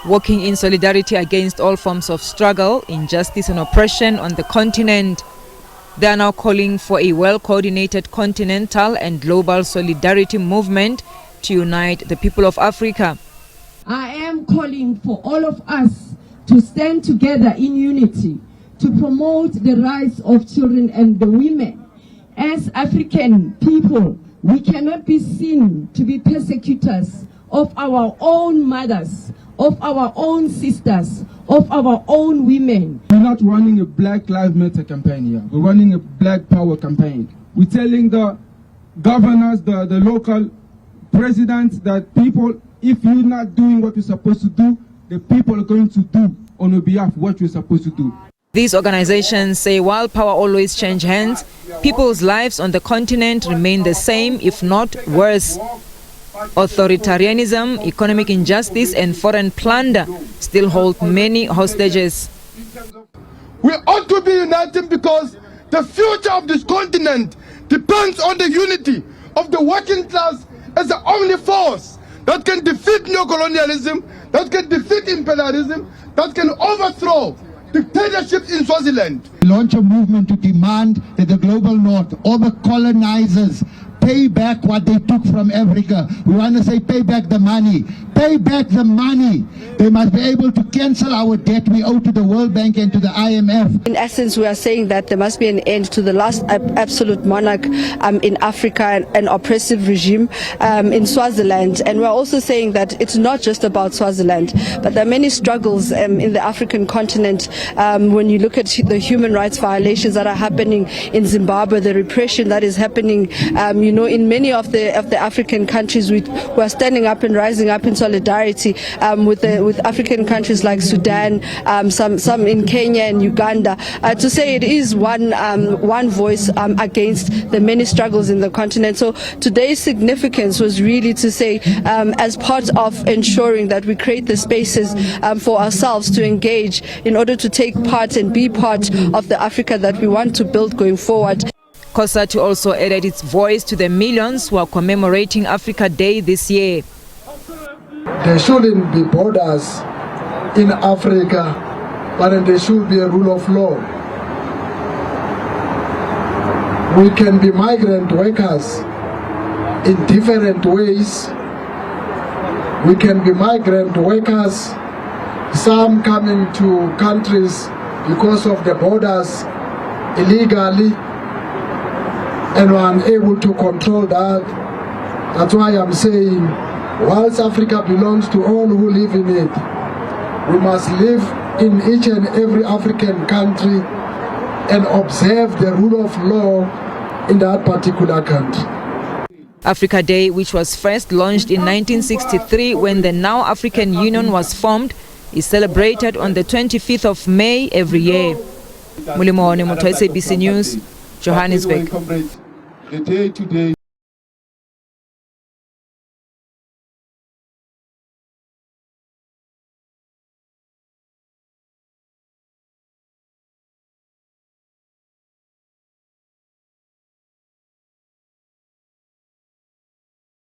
Working in solidarity against all forms of struggle, injustice and oppression on the continent. They are now calling for a well-coordinated continental and global solidarity movement to unite the people of Africa. I am calling for all of us to stand together in unity to promote the rights of children and the women. As African people, we cannot be seen to be persecutors of our own mothers, of our own sisters, of our own women. We're not running a Black Lives Matter campaign here. We're running a Black Power campaign. We're telling the governors, the local presidents that people, if you're not doing what you're supposed to do, the people are going to do on your behalf what you're supposed to do. These organizations say while power always changes hands, people's lives on the continent remain the same, if not worse. Authoritarianism, economic injustice and foreign plunder still hold many hostages. We ought to be united because the future of this continent depends on the unity of the working class as the only force that can defeat neocolonialism, that can defeat imperialism, that can overthrow dictatorship in Swaziland. We launch a movement to demand that the global north, all the colonizers, pay back what they took from Africa. We want to say pay back the money. Pay back the money. They must be able to cancel our debt we owe to the World Bank and to the IMF. In essence, we are saying that there must be an end to the last absolute monarch in Africa, an oppressive regime in Swaziland. And we're also saying that it's not just about Swaziland, but there are many struggles in the African continent. When you look at the human rights violations that are happening in Zimbabwe, the repression that is happening, in many of the African countries, we are standing up and rising up in solidarity with African countries like Sudan, some in Kenya and Uganda, to say it is one voice against the many struggles in the continent. So today's significance was really to say, as part of ensuring that we create the spaces for ourselves to engage in order to take part and be part of the Africa that we want to build going forward. COSATU also added its voice to the millions who are commemorating Africa Day this year. There shouldn't be borders in Africa, but there should be a rule of law. We can be migrant workers in different ways. We can be migrant workers, some coming to countries because of the borders illegally, and we're unable to control that. That's why I'm saying, whilst Africa belongs to all who live in it, we must live in each and every African country and observe the rule of law in that particular country. Africa Day, which was first launched in 1963 when the now African Union was formed, is celebrated on the 25th of May every year. Mulimo Onemoto, SABC News, Johannesburg.